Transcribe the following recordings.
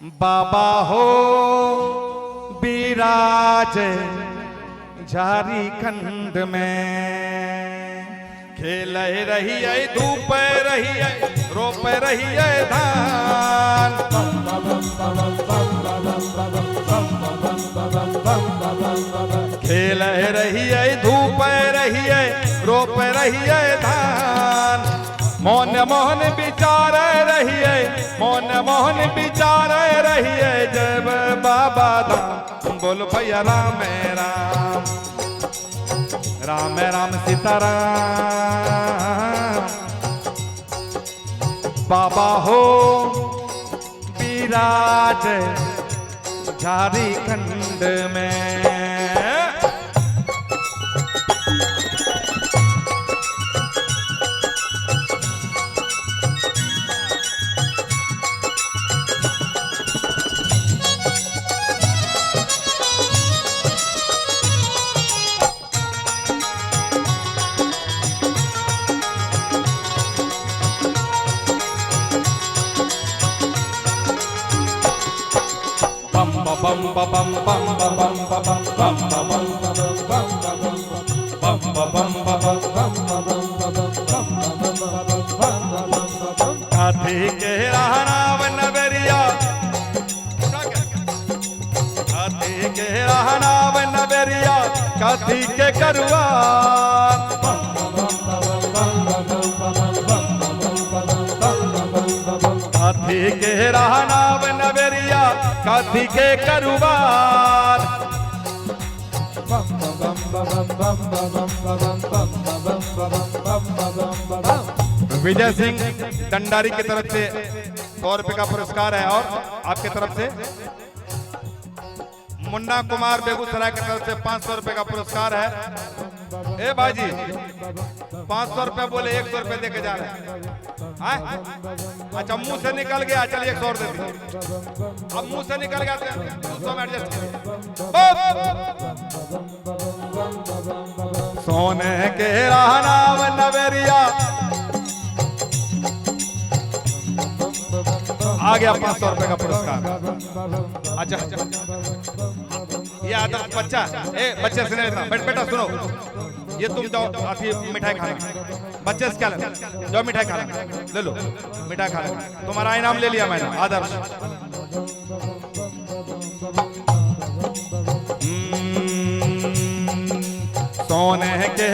बाबा हो विराज झारखंड में, खेल रही है धूप रही है रोप रही है धान। खेल रही है धूप रही है रोप रही है धान। मौन मोहन विचार रही है मौन मोहन विचार रही है जब बाबा धाम। बोल भैया राम राम राम राम सीताराम। बाबा हो विराज झारखंड में। बम बम बम बम बम बम बम बम हाथी के राहनाव नगरिया हाथी के राहनाव नगरिया काथी के करुआ। हाथी के राहनाव नगरिया काथी के करुबार। विजय सिंह दंडारी की तरफ से 100 रुपए का पुरस्कार है और आपके तरफ से मुन्ना कुमार बेगूसराय की तरफ से 500 रुपए का पुरस्कार है। ए भाईजी 500 रुपए बोले 100 रुपए देके जा रहे हैं। अच्छा मुंह से निकल गया चलिए 100 दे दीजिए। अब मुंह से निकल गया 200 में एडजस्ट कीजिए। सोने के राहनाव नवेरिया आ गया 500 रुपए का पुरस्कार। अच्छा ये आदर्श बच्चा बच्चे से नहीं बेटा सुनो ये तुम जाओ अभी मिठाई खाना बच्चे से क्या लेना जाओ मिठाई खाना ले लो मिठाई खाना तुम्हारा इनाम ले लिया मैंने आदर्श। सोने के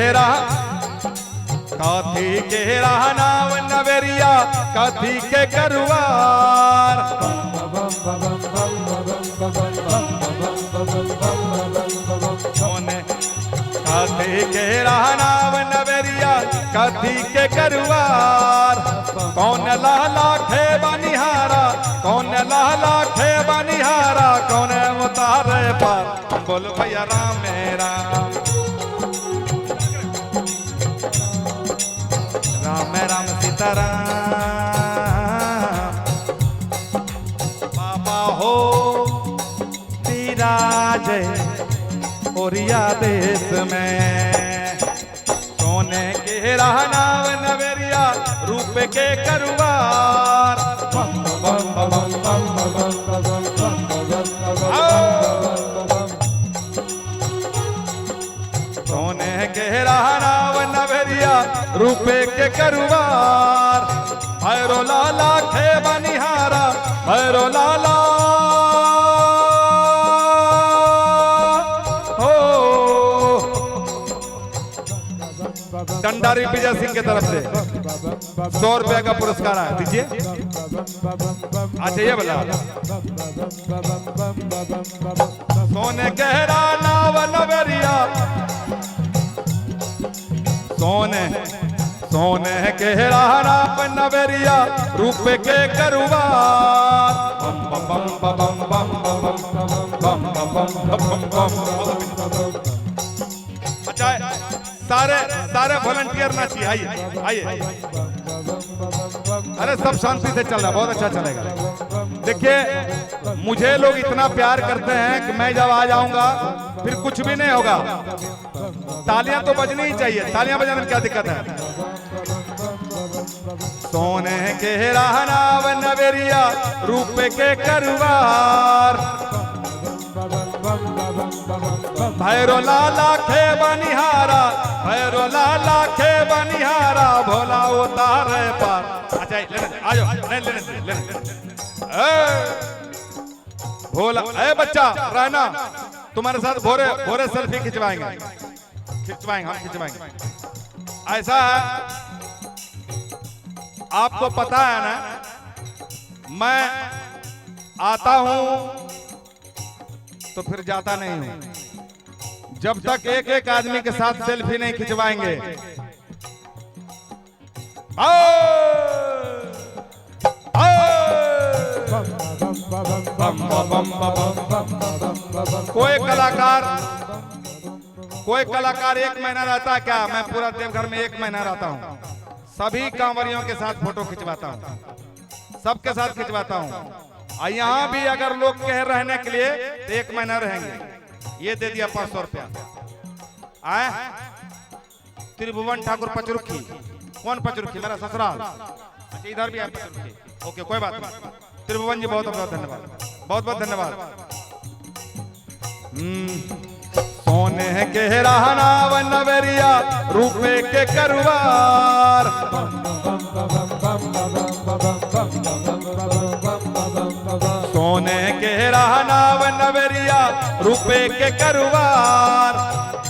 काथी के राहनाव नवेरिया काथी के करुआर। काथी के राहनाव नवेरिया काथी के करुआर। कौन लाला खे बनिहारा कौन लाला खे बनिहारा कौन उतारे पार। बोल भैया राम राम राम राम सीताराम। बाबा हो विराज ओरिया देश में। सोने के राहनाव नवेरिया रूप के करुआर। सोने के राहनाव नवेरिया रूप के करुआर। भैरो लाला खे बनिहारा भैरो लाला दंडारी विजय सिंह की तरफ से 100 रुपए का पुरस्कार है दीजिए। अच्छा ये बता सोने गहरा नाव नवेरिया सोने सोने गहरा नाव नवेरिया रूप के करुआर। बम बम बम बम बम बम बम। अच्छा सारे वॉलंटियर ना चाहिए आइए आइए। अरे सब शांति से चल रहा बहुत अच्छा चलेगा। देखिए मुझे लोग इतना प्यार करते हैं कि मैं जब आ जाऊंगा फिर कुछ भी नहीं होगा। तालियां तो बजनी ही चाहिए। तालियां बजाने में क्या दिक्कत है। सोने के रहनाव नवेरिया रूप के करवार भैरो लाला खे बनिहारा भैरो लाला खे बनिहारा भोला उतारे पार। अच्छा आ जाओ लेने भोला ए बच्चा रहना तुम्हारे साथ भोरे भोरे सेल्फी खिंचवाएंगे हम खिंचवाएंगे। ऐसा है आपको पता है ना मैं आता हूं तो फिर जाता नहीं हूं जब तक एक एक आदमी के साथ सेल्फी नहीं खिंचवाएंगे। कोई कलाकार एक महीना रहता है क्या? मैं पूरा देवघर में एक महीना रहता हूँ। सभी कांवरियों के साथ फोटो खिंचवाता हूँ, सबके साथ खिंचवाता हूँ। और यहाँ भी अगर लोग कह रहने के लिए तो एक महीना रहेंगे। ये दे दिया 500 रुपया। आए त्रिभुवन ठाकुर पचरुखी। कौन पचरुखी? मेरा ससुराल। अच्छा इधर भी है पचरुखी। ओके कोई बात नहीं। त्रिभुवन जी बहुत बहुत धन्यवाद, बहुत बहुत धन्यवाद। सोने के रहनाव नवेरिया रूपे के करवार सोने के रहनाव नवेरिया रूपे के करवार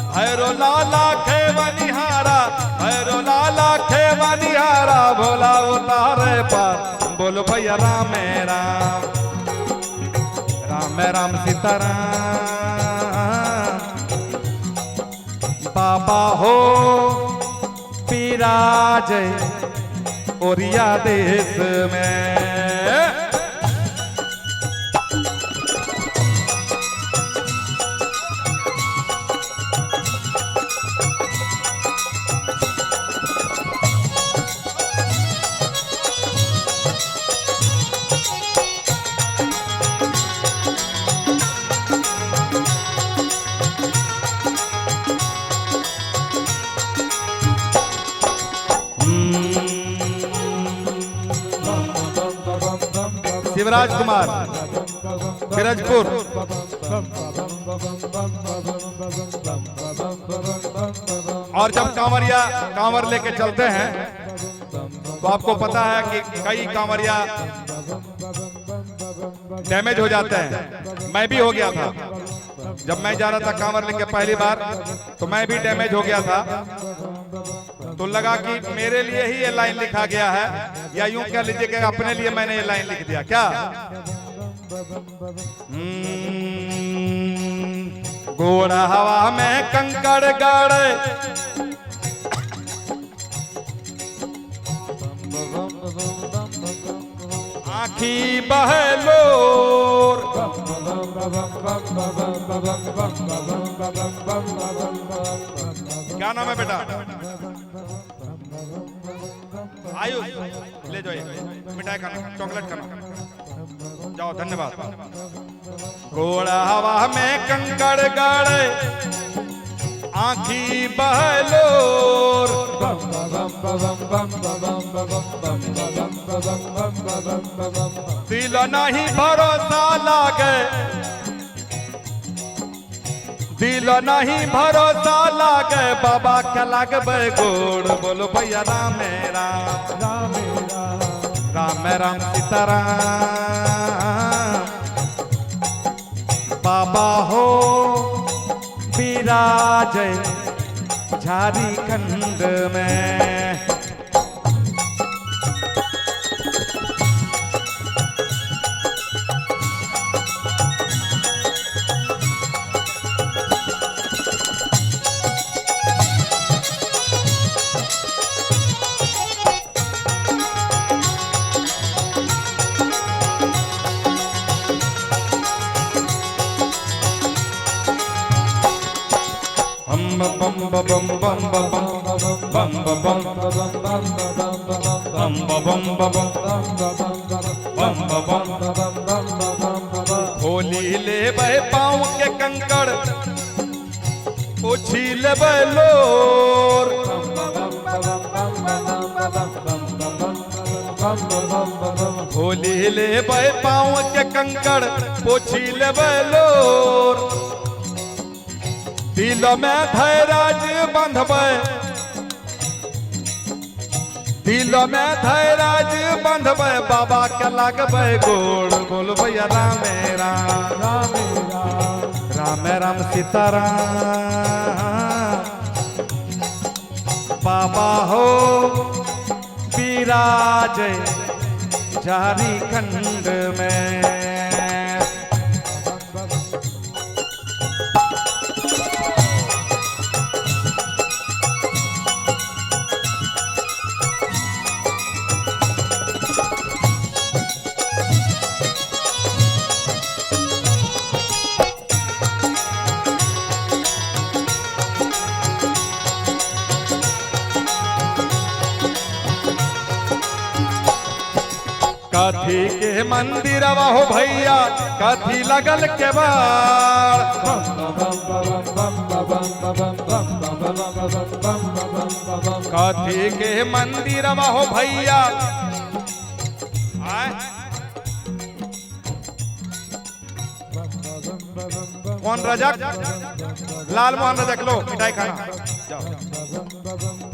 भैरो लाला खे बनिहारा भैरो लाला खे बनिहारा भोला उतारे पार। बोलो भैया राम राम राम राम सीताराम बाबा हो विराज ओरिया देश में। शिवराज कुमार फिरोजपुर। और जब कांवरिया कांवर लेके चलते हैं तो आपको पता है कि कई कांवरिया डैमेज हो जाते हैं। मैं भी हो गया था जब मैं जा रहा था कांवर लेके पहली बार, तो मैं भी डैमेज हो गया था। तो लगा कि मेरे लिए ही ये लाइन लिखा गया है, या यूं कह लीजिए कि अपने लिए मैंने ये लाइन लिख दिया क्या। घोड़ा हवा में कंकड़ गाड़े आखी बहलोर। क्या नाम है बेटा? आयुष। ले जाओ मिठाई खाना, चॉकलेट खाना, जाओ धन्यवाद। घोड़ा हवा में कंकड़ गाड़े आखी बहलोर दिल नहीं भरोसा लागे दिल नहीं भरोसा लागे बाबा के लागबे गोड़। बोलो भैया राम राम राम राम सीताराम बाबा हो विराज झारखंड में। होली ले बे पाँव के कंकड़ उछी ले लोर होली ले बे पाँव के कंकड़ पोछी ले लोर दिल में धैराज बंधबे दिल में धैराज बंधबे बाबा के लगबे गोड़ बोल भैया रामे राम रामे राम राम राम सीताराम बाबा हो विराज झारखंड में। कथी के मंदिर हो भैया कथी लगल के बार कथी के मंदिर हो भैया कौन रजक लाल मोहन रजक लो मिठाई खाना जाओ।